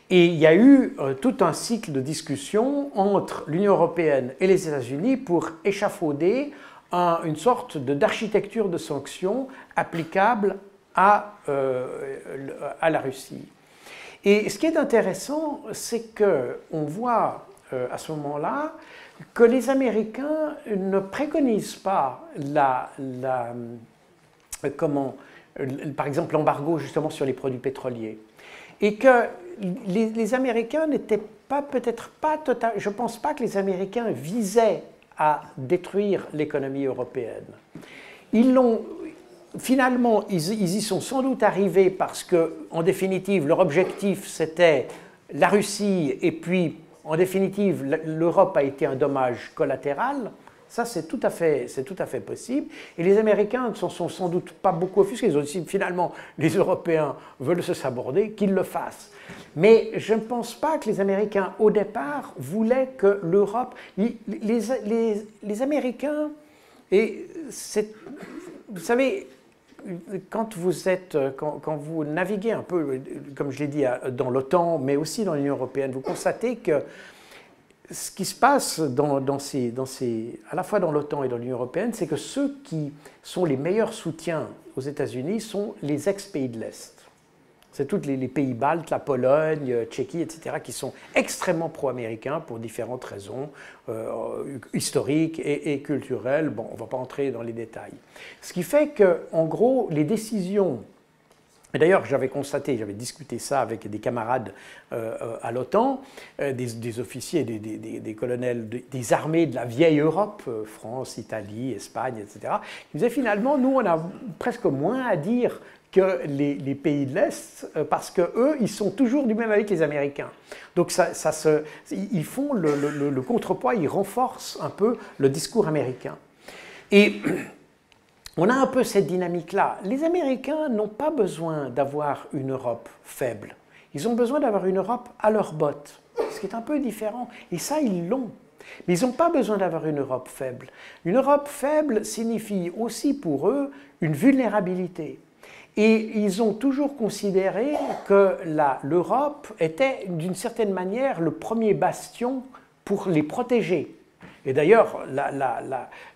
Et il y a eu tout un cycle de discussions entre l'Union européenne et les États-Unis pour échafauder une sorte d'architecture de sanctions applicable à la Russie. Et ce qui est intéressant, c'est qu'on voit à ce moment-là que les Américains ne préconisent pas par exemple l'embargo justement sur les produits pétroliers. Et que les Américains n'étaient peut-être pas totalement... Je ne pense pas que les Américains visaient à détruire l'économie européenne. Finalement, ils y sont sans doute arrivés parce que, en définitive, leur objectif c'était la Russie et puis, en définitive, l'Europe a été un dommage collatéral. Ça, c'est tout à fait possible. Et les Américains ne s'en sont sans doute pas beaucoup offusqués. Ils ont dit, finalement, les Européens veulent se saborder, qu'ils le fassent. Mais je ne pense pas que les Américains, au départ, voulaient que l'Europe... Les Américains, et vous savez, quand vous naviguez un peu, comme je l'ai dit, dans l'OTAN, mais aussi dans l'Union européenne, vous constatez que ce qui se passe à la fois dans l'OTAN et dans l'Union européenne, c'est que ceux qui sont les meilleurs soutiens aux États-Unis sont les ex-pays de l'Est. C'est tous les pays baltes, la Pologne, Tchéquie, etc., qui sont extrêmement pro-américains pour différentes raisons historiques et culturelles. Bon, on ne va pas entrer dans les détails. Ce qui fait qu'en gros, les décisions... Et d'ailleurs, j'avais discuté ça avec des camarades à l'OTAN, des officiers, des colonels des armées de la vieille Europe, France, Italie, Espagne, etc., qui disaient finalement, nous, on a presque moins à dire que les pays de l'Est, parce qu'eux, ils sont toujours du même avis que les Américains. Donc ils font le contrepoids, ils renforcent un peu le discours américain. Et on a un peu cette dynamique-là. Les Américains n'ont pas besoin d'avoir une Europe faible. Ils ont besoin d'avoir une Europe à leurs bottes, ce qui est un peu différent. Et ça, ils l'ont. Mais ils n'ont pas besoin d'avoir une Europe faible. Une Europe faible signifie aussi pour eux une vulnérabilité. Et ils ont toujours considéré que l'Europe était d'une certaine manière le premier bastion pour les protéger. Et d'ailleurs,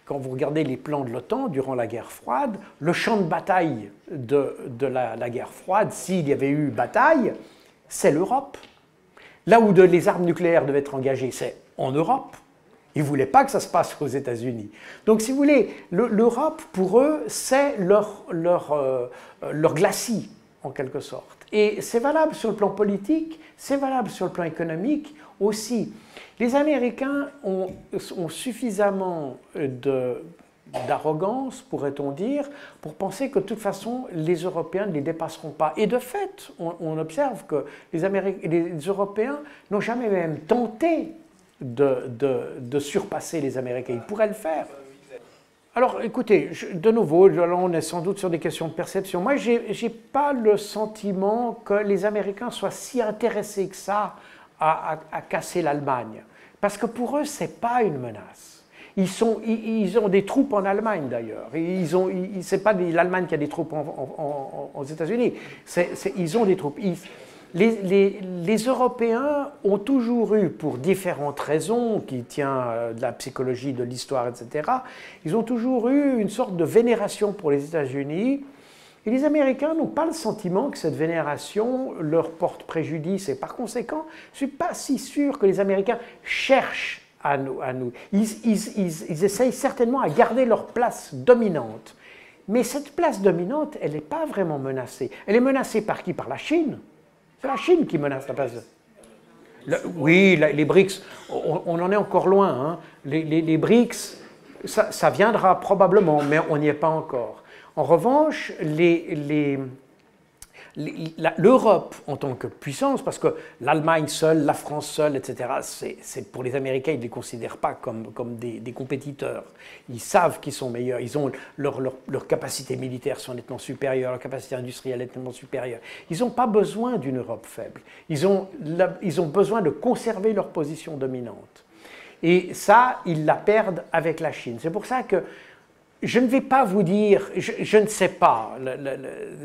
quand vous regardez les plans de l'OTAN durant la guerre froide, le champ de bataille de la guerre froide, s'il y avait eu bataille, c'est l'Europe. Là où les armes nucléaires devaient être engagées, c'est en Europe. Ils ne voulaient pas que ça se passe aux États-Unis. Donc, si vous voulez, l'Europe, pour eux, c'est leur glacis, en quelque sorte. Et c'est valable sur le plan politique, c'est valable sur le plan économique aussi. Les Américains ont suffisamment d'arrogance, pourrait-on dire, pour penser que de toute façon, les Européens ne les dépasseront pas. Et de fait, on observe que les Européens n'ont jamais même tenté de surpasser les Américains. Ils pourraient le faire. Alors, écoutez, de nouveau, on est sans doute sur des questions de perception. Moi, je n'ai pas le sentiment que les Américains soient si intéressés que ça à casser l'Allemagne. Parce que pour eux, ce n'est pas une menace. Ils ont des troupes en Allemagne, d'ailleurs. Ce n'est pas l'Allemagne qui a des troupes aux États-Unis. Ils ont des troupes. Les Européens ont toujours eu, pour différentes raisons, qui tient de la psychologie, de l'histoire, etc., ils ont toujours eu une sorte de vénération pour les États-Unis. Et les Américains n'ont pas le sentiment que cette vénération leur porte préjudice. Et par conséquent, je ne suis pas si sûr que les Américains cherchent à nous. Ils essayent certainement à garder leur place dominante. Mais cette place dominante, elle n'est pas vraiment menacée. Elle est menacée par qui? Par la Chine. C'est la Chine qui menace la place. Oui, les BRICS, on en est encore loin. Hein. Les BRICS, ça viendra probablement, mais on n'y est pas encore. En revanche, l'Europe en tant que puissance, parce que l'Allemagne seule, la France seule, etc., pour les Américains, ils ne les considèrent pas comme des compétiteurs. Ils savent qu'ils sont meilleurs, leurs capacités militaires sont nettement supérieures, leurs capacités industrielles nettement supérieures. Ils n'ont pas besoin d'une Europe faible. Ils ont besoin de conserver leur position dominante. Et ça, ils la perdent avec la Chine. C'est pour ça que je ne vais pas vous dire, je ne sais pas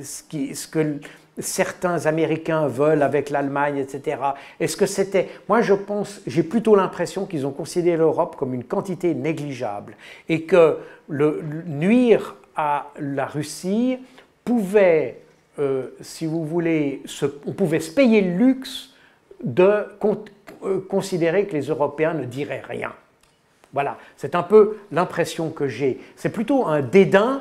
ce que certains Américains veulent avec l'Allemagne, etc. Est-ce que c'était... Moi, je pense, j'ai plutôt l'impression qu'ils ont considéré l'Europe comme une quantité négligeable et que nuire à la Russie pouvait, si vous voulez, on pouvait se payer le luxe de considérer que les Européens ne diraient rien. Voilà, c'est un peu l'impression que j'ai. C'est plutôt un dédain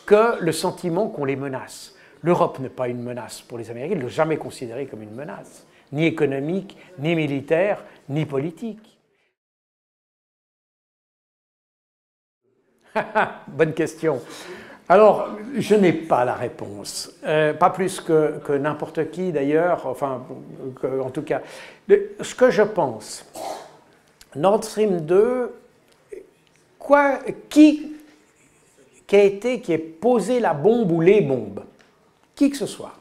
que le sentiment qu'on les menace. L'Europe n'est pas une menace pour les Américains, ils ne l'ont jamais considérée comme une menace, ni économique, ni militaire, ni politique. Bonne question. Alors, je n'ai pas la réponse, pas plus que n'importe qui d'ailleurs, enfin, en tout cas. Ce que je pense, Nord Stream 2, qui ait posé la bombe ou les bombes, qui que ce soit,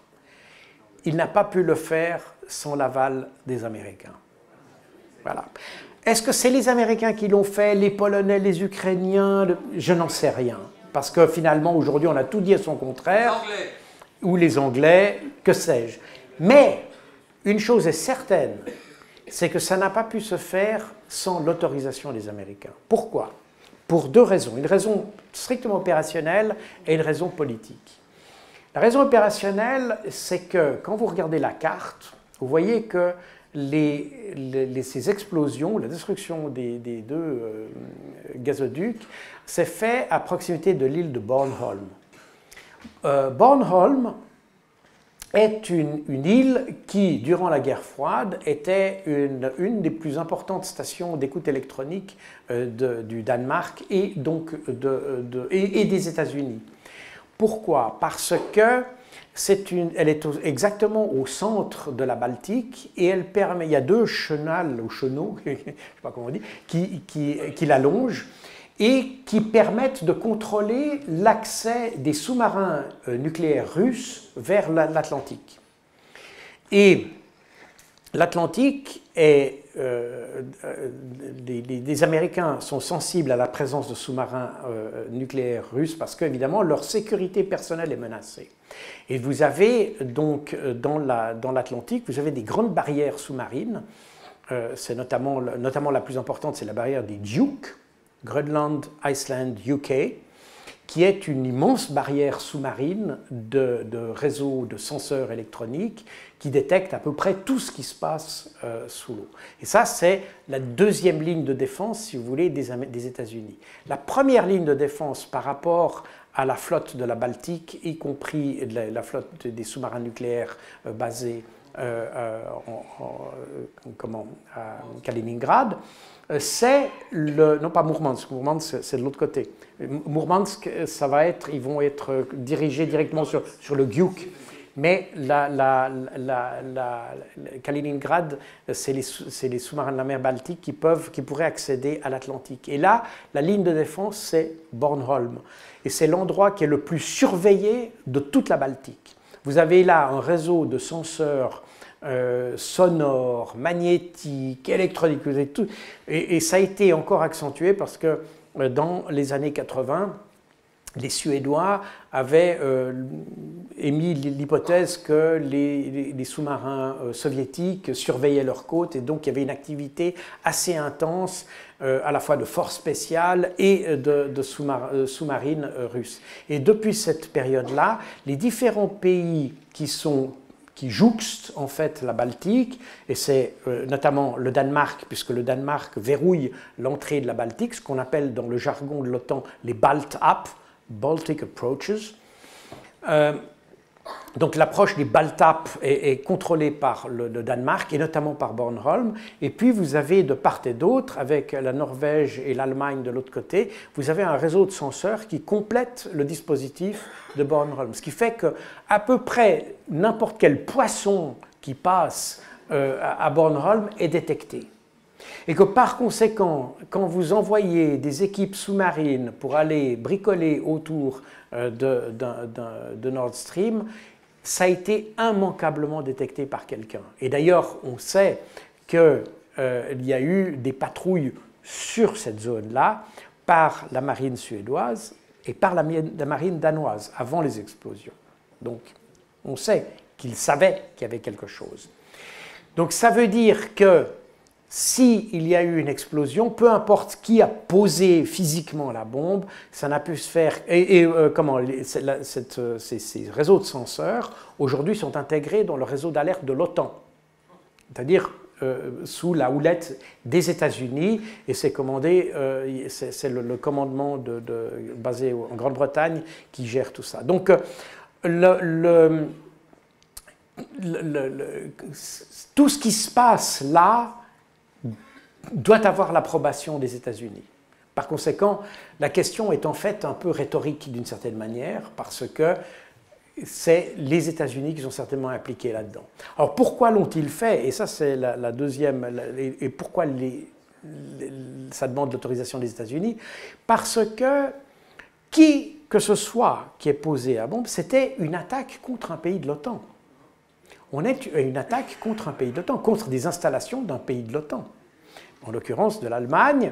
il n'a pas pu le faire sans l'aval des Américains. Voilà. Est-ce que c'est les Américains qui l'ont fait, les Polonais, les Ukrainiens? Je n'en sais rien. parce que finalement, aujourd'hui, on a tout dit à son contraire, ou les Anglais, que sais-je. Mais une chose est certaine, c'est que ça n'a pas pu se faire sans l'autorisation des Américains. Pourquoi? Pour deux raisons. Une raison strictement opérationnelle et une raison politique. La raison opérationnelle, c'est que quand vous regardez la carte, vous voyez que ces explosions, la destruction des deux gazoducs, s'est fait à proximité de l'île de Bornholm. Bornholm est une île qui, durant la guerre froide, était une des plus importantes stations d'écoute électronique du Danemark et donc et des États-Unis. Pourquoi? Parce que elle est exactement au centre de la Baltique et elle permet, il y a deux chenals ou chenaux, je ne sais pas comment on dit, qui la longent et qui permettent de contrôler l'accès des sous-marins nucléaires russes vers l'Atlantique. Et l'Atlantique est... les Américains sont sensibles à la présence de sous-marins nucléaires russes parce qu'évidemment leur sécurité personnelle est menacée. Et vous avez donc dans l'Atlantique, vous avez des grandes barrières sous-marines. C'est notamment la plus importante, c'est la barrière des Duke, Groenland, Iceland, UK, qui est une immense barrière sous-marine de réseaux de senseurs électroniques qui détectent à peu près tout ce qui se passe sous l'eau. Et ça, c'est la deuxième ligne de défense, si vous voulez, des États-Unis. La première ligne de défense par rapport à la flotte de la Baltique, y compris la flotte des sous-marins nucléaires basés à Kaliningrad, c'est non pas Mourmansk, c'est de l'autre côté. Mourmansk, ils vont être dirigés directement sur le Gyuk, mais Kaliningrad, c'est les sous-marins de la mer Baltique qui pourraient accéder à l'Atlantique. Et là, la ligne de défense, c'est Bornholm, et c'est l'endroit qui est le plus surveillé de toute la Baltique. Vous avez là un réseau de senseurs sonores, magnétiques, électroniques, vous avez tout. Et ça a été encore accentué parce que dans les années 80, les Suédois avaient émis l'hypothèse que les sous-marins soviétiques surveillaient leurs côtes et donc il y avait une activité assez intense à la fois de forces spéciales et de sous-marines russes. Et depuis cette période-là, les différents pays qui jouxtent en fait la Baltique, et c'est notamment le Danemark, puisque le Danemark verrouille l'entrée de la Baltique, ce qu'on appelle dans le jargon de l'OTAN les BALT-AP, Baltic Approaches. Donc l'approche des BALT-AP est contrôlée par le Danemark et notamment par Bornholm. Et puis vous avez de part et d'autre, avec la Norvège et l'Allemagne de l'autre côté, vous avez un réseau de senseurs qui complète le dispositif de Bornholm. Ce qui fait qu'à peu près n'importe quel poisson qui passe à Bornholm est détecté. Et que par conséquent, quand vous envoyez des équipes sous-marines pour aller bricoler autour de Nord Stream, ça a été immanquablement détecté par quelqu'un. Et d'ailleurs, on sait qu'il y a eu des patrouilles sur cette zone-là par la marine suédoise et par la marine danoise avant les explosions. Donc, on sait qu'ils savaient qu'il y avait quelque chose. Donc, ça veut dire que s'il y a eu une explosion, peu importe qui a posé physiquement la bombe, ça n'a pu se faire. Ces réseaux de senseurs, aujourd'hui, sont intégrés dans le réseau d'alerte de l'OTAN, c'est-à-dire sous la houlette des États-Unis, et c'est commandé, c'est le commandement basé en Grande-Bretagne qui gère tout ça. Donc, tout ce qui se passe là doit avoir l'approbation des États-Unis. Par conséquent, la question est en fait un peu rhétorique d'une certaine manière, parce que c'est les États-Unis qui sont certainement impliqués là-dedans. Alors pourquoi l'ont-ils fait? Et ça c'est la deuxième, et pourquoi ça demande l'autorisation des États-Unis? Parce que qui que ce soit qui est posé à bombe, c'était une attaque contre un pays de l'OTAN. On est une attaque contre un pays de l'OTAN, contre des installations d'un pays de l'OTAN. en l'occurrence de l'Allemagne.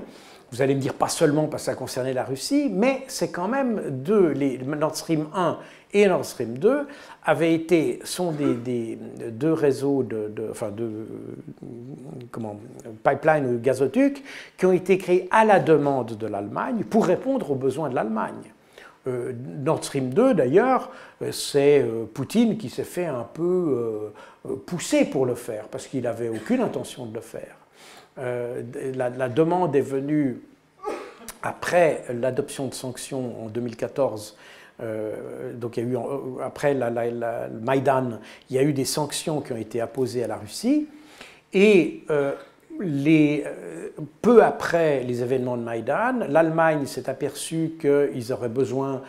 Vous allez me dire pas seulement parce que ça concernait la Russie, mais c'est quand même les Nord Stream 1 et Nord Stream 2 sont des deux réseaux pipeline ou gazoducs qui ont été créés à la demande de l'Allemagne pour répondre aux besoins de l'Allemagne. Nord Stream 2, d'ailleurs, c'est Poutine qui s'est fait un peu pousser pour le faire, parce qu'il n'avait aucune intention de le faire. La demande est venue après l'adoption de sanctions en 2014. Donc il y a eu, après le Maïdan, il y a eu des sanctions qui ont été apposées à la Russie. Et peu après les événements de Maïdan, l'Allemagne s'est aperçue qu'ils auraient besoin,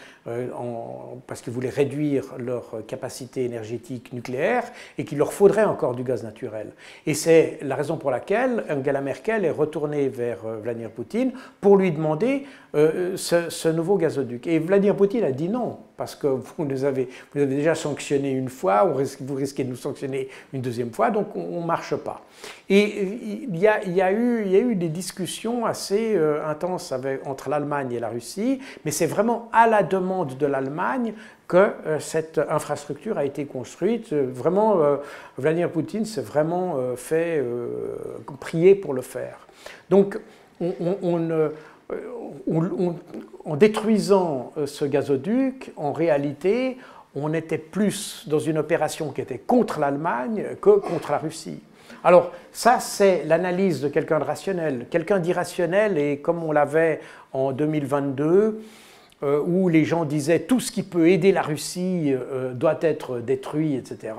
parce qu'ils voulaient réduire leur capacité énergétique nucléaire, et qu'il leur faudrait encore du gaz naturel. Et c'est la raison pour laquelle Angela Merkel est retournée vers Vladimir Poutine pour lui demander ce nouveau gazoduc. Et Vladimir Poutine a dit non, parce que vous avez déjà sanctionné une fois, vous risquez de nous sanctionner une deuxième fois, donc on ne marche pas. Et il y a eu des discussions assez intenses entre l'Allemagne et la Russie, mais c'est vraiment à la demande de l'Allemagne que cette infrastructure a été construite. Vraiment, Vladimir Poutine s'est vraiment fait prier pour le faire. Donc, en détruisant ce gazoduc, en réalité, on était plus dans une opération qui était contre l'Allemagne que contre la Russie. Alors, ça, c'est l'analyse de quelqu'un de rationnel. Quelqu'un d'irrationnel, et comme on l'avait en 2022, où les gens disaient tout ce qui peut aider la Russie doit être détruit, etc.,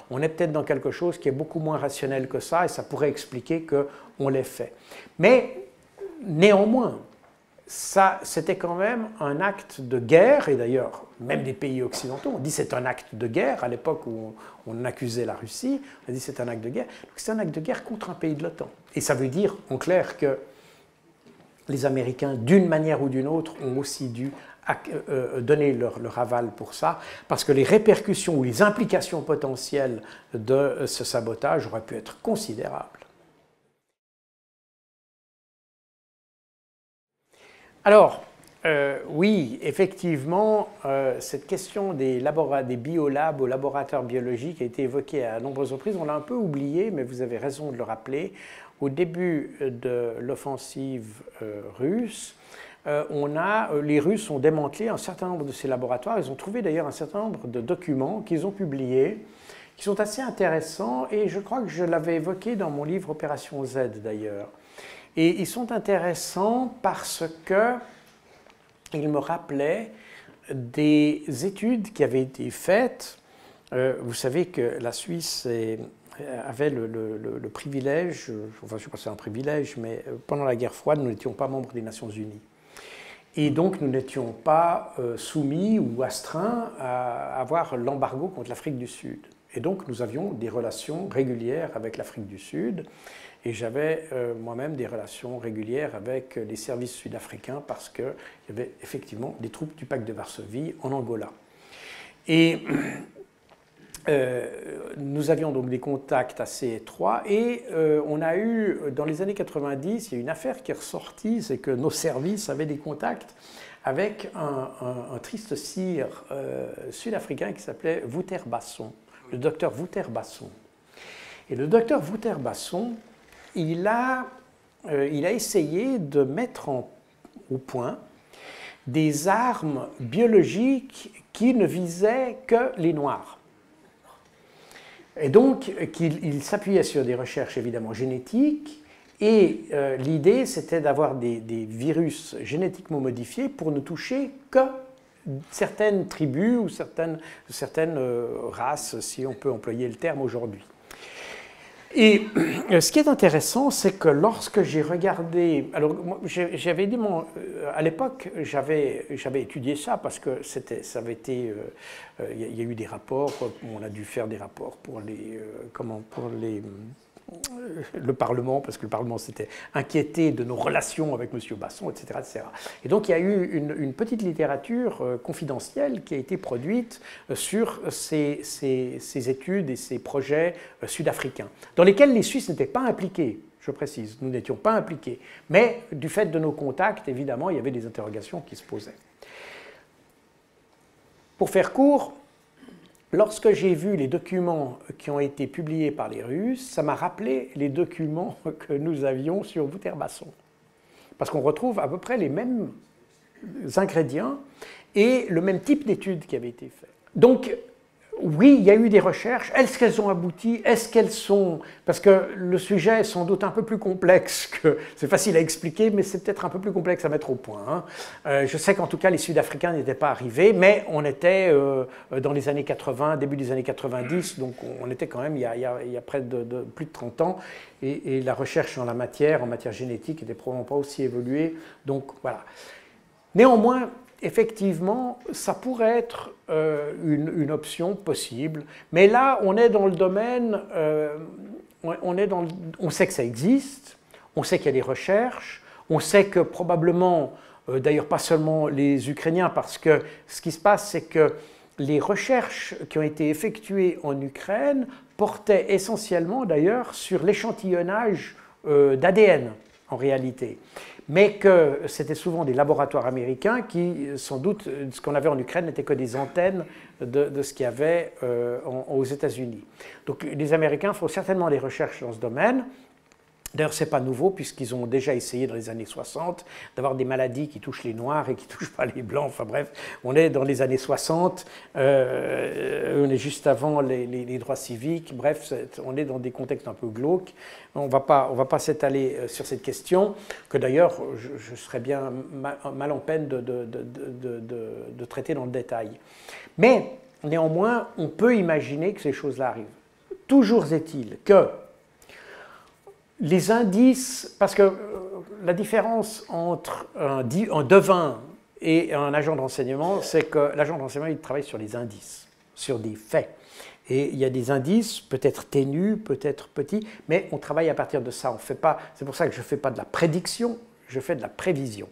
on est peut-être dans quelque chose qui est beaucoup moins rationnel que ça, et ça pourrait expliquer qu'on l'ait fait. Mais, néanmoins, ça, c'était quand même un acte de guerre, et d'ailleurs, même des pays occidentaux ont dit c'est un acte de guerre, à l'époque où on accusait la Russie, on a dit c'est un acte de guerre. Donc c'est un acte de guerre contre un pays de l'OTAN. Et ça veut dire, en clair, que les Américains, d'une manière ou d'une autre, ont aussi dû donner leur aval pour ça, parce que les répercussions ou les implications potentielles de ce sabotage auraient pu être considérables. Alors, oui, effectivement, cette question des biolabs aux laboratoires biologiques a été évoquée à nombreuses reprises. On l'a un peu oublié, mais vous avez raison de le rappeler. Au début de l'offensive russe, les Russes ont démantelé un certain nombre de ces laboratoires. Ils ont trouvé d'ailleurs un certain nombre de documents qu'ils ont publiés, qui sont assez intéressants, et je crois que je l'avais évoqué dans mon livre Opération Z d'ailleurs. Et ils sont intéressants parce qu'ils me rappelaient des études qui avaient été faites. Vous savez que la Suisse avait le privilège, enfin je ne sais pas si c'est un privilège, mais pendant la guerre froide, nous n'étions pas membres des Nations Unies. Et donc nous n'étions pas soumis ou astreints à avoir l'embargo contre l'Afrique du Sud. Et donc nous avions des relations régulières avec l'Afrique du Sud. Et j'avais moi-même des relations régulières avec les services sud-africains parce qu'il y avait effectivement des troupes du pacte de Varsovie en Angola. Et nous avions donc des contacts assez étroits et on a eu, dans les années 90, il y a une affaire qui est ressortie, c'est que nos services avaient des contacts avec un triste sire sud-africain qui s'appelait Wouter Basson, le docteur Wouter Basson. Et le docteur Wouter Basson, il a essayé de mettre au point des armes biologiques qui ne visaient que les Noirs. Et donc, il s'appuyait sur des recherches évidemment génétiques, et l'idée c'était d'avoir des virus génétiquement modifiés pour ne toucher que certaines tribus ou certaines races, si on peut employer le terme aujourd'hui. Et ce qui est intéressant, c'est que lorsque j'ai regardé, alors j'avais dit, à l'époque, j'avais étudié ça parce que ça avait été, il y a eu des rapports, on a dû faire des rapports pour le Parlement, parce que le Parlement s'était inquiété de nos relations avec M. Basson, etc., etc. Et donc il y a eu une petite littérature confidentielle qui a été produite sur ces études et ces projets sud-africains, dans lesquels les Suisses n'étaient pas impliqués. je précise, nous n'étions pas impliqués. Mais du fait de nos contacts, évidemment, il y avait des interrogations qui se posaient. Pour faire court, lorsque j'ai vu les documents qui ont été publiés par les Russes, ça m'a rappelé les documents que nous avions sur Wouter-Basson. Parce qu'on retrouve à peu près les mêmes ingrédients et le même type d'études qui avait été fait. Donc, oui, il y a eu des recherches. Est-ce qu'elles ont abouti? Est-ce qu'elles sont... Parce que le sujet est sans doute un peu plus complexe que... C'est facile à expliquer, mais c'est peut-être un peu plus complexe à mettre au point. Je sais qu'en tout cas, les Sud-Africains n'étaient pas arrivés, mais on était dans les années 80, début des années 90, donc on était quand même il y a près de plus de 30 ans, et la recherche en matière génétique, n'était probablement pas aussi évoluée. Donc voilà. Néanmoins, effectivement, ça pourrait être une option possible, mais là, on est dans le domaine, on sait que ça existe, on sait qu'il y a des recherches, on sait que probablement, d'ailleurs pas seulement les Ukrainiens, parce que ce qui se passe, c'est que les recherches qui ont été effectuées en Ukraine portaient essentiellement d'ailleurs sur l'échantillonnage d'ADN en réalité. Mais que c'était souvent des laboratoires américains qui, sans doute, ce qu'on avait en Ukraine n'était que des antennes de ce qu'il y avait aux États-Unis. Donc les Américains font certainement des recherches dans ce domaine. D'ailleurs, ce n'est pas nouveau, puisqu'ils ont déjà essayé dans les années 60 d'avoir des maladies qui touchent les Noirs et qui ne touchent pas les Blancs. Enfin bref, on est dans les années 60, on est juste avant les droits civiques. Bref, on est dans des contextes un peu glauques. On ne va pas s'étaler sur cette question, que d'ailleurs, je serais bien mal en peine de traiter dans le détail. Mais néanmoins, on peut imaginer que ces choses-là arrivent. Toujours est-il que les indices, parce que la différence entre un devin et un agent de renseignement, c'est que l'agent de renseignement, il travaille sur les indices, sur des faits. Et il y a des indices, peut-être ténus, peut-être petits, mais on travaille à partir de ça. On fait pas, c'est pour ça que je ne fais pas de la prédiction, je fais de la prévision.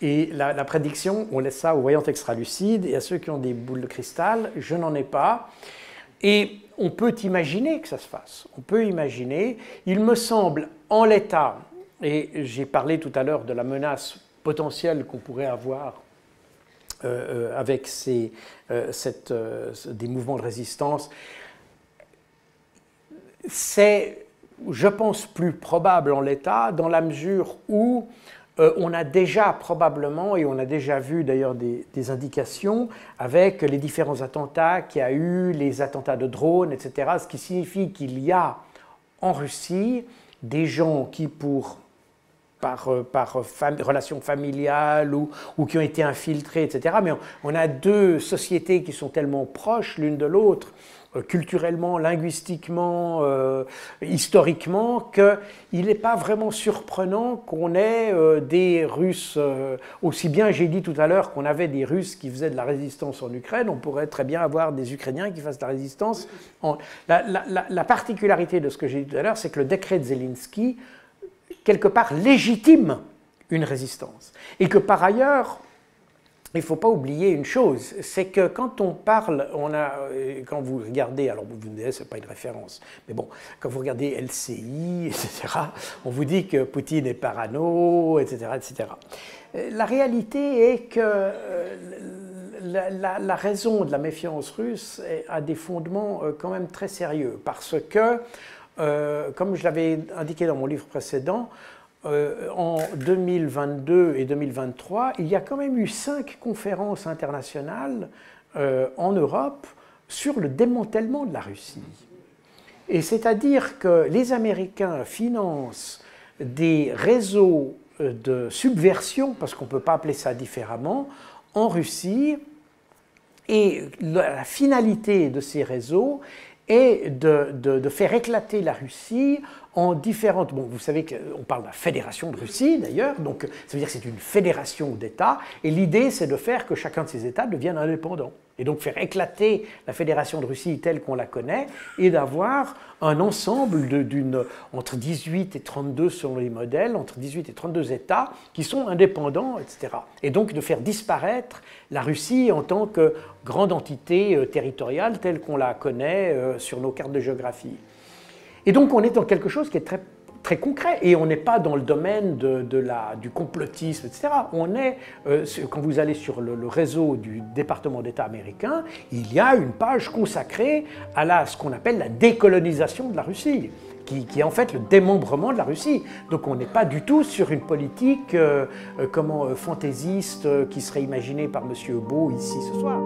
Et la prédiction, on laisse ça aux voyantes extralucides et à ceux qui ont des boules de cristal, je n'en ai pas. Et on peut imaginer que ça se fasse. On peut imaginer. Il me semble, en l'état, et j'ai parlé tout à l'heure de la menace potentielle qu'on pourrait avoir avec des mouvements de résistance, c'est, je pense, plus probable en l'état, dans la mesure où on a déjà probablement, et on a déjà vu d'ailleurs des indications avec les différents attentats qu'il y a eu, les attentats de drones, etc., ce qui signifie qu'il y a en Russie des gens qui, par relation familiale ou qui ont été infiltrés, etc., mais on a deux sociétés qui sont tellement proches l'une de l'autre, culturellement, linguistiquement, historiquement, qu'il n'est pas vraiment surprenant qu'on ait des Russes, aussi bien j'ai dit tout à l'heure qu'on avait des Russes qui faisaient de la résistance en Ukraine, on pourrait très bien avoir des Ukrainiens qui fassent de la résistance. La particularité de ce que j'ai dit tout à l'heure, c'est que le décret de Zelensky, quelque part, légitime une résistance. Et que par ailleurs, il ne faut pas oublier une chose, c'est que quand on parle, quand vous regardez, alors vous me direz, ce n'est pas une référence, mais bon, quand vous regardez LCI, etc., on vous dit que Poutine est parano, etc., etc. La réalité est que la raison de la méfiance russe a des fondements quand même très sérieux, parce que, comme je l'avais indiqué dans mon livre précédent, en 2022 et 2023, il y a quand même eu 5 conférences internationales en Europe sur le démantèlement de la Russie. Et c'est-à-dire que les Américains financent des réseaux de subversion, parce qu'on ne peut pas appeler ça différemment, en Russie, et la finalité de ces réseaux est de faire éclater la Russie en différentes... Bon, vous savez qu'on parle de la Fédération de Russie, d'ailleurs, donc ça veut dire que c'est une fédération d'États, et l'idée, c'est de faire que chacun de ces États devienne indépendant. Et donc faire éclater la Fédération de Russie telle qu'on la connaît, et d'avoir un ensemble entre 18 et 32, selon les modèles, entre 18 et 32 États qui sont indépendants, etc. Et donc de faire disparaître la Russie en tant que grande entité territoriale telle qu'on la connaît sur nos cartes de géographie. Et donc on est dans quelque chose qui est très très concret. Et on n'est pas dans le domaine du complotisme, etc. On est, quand vous allez sur le réseau du département d'État américain, il y a une page consacrée à ce qu'on appelle la décolonisation de la Russie, qui est en fait le démembrement de la Russie. Donc on n'est pas du tout sur une politique fantaisiste qui serait imaginée par M. Beau ici ce soir.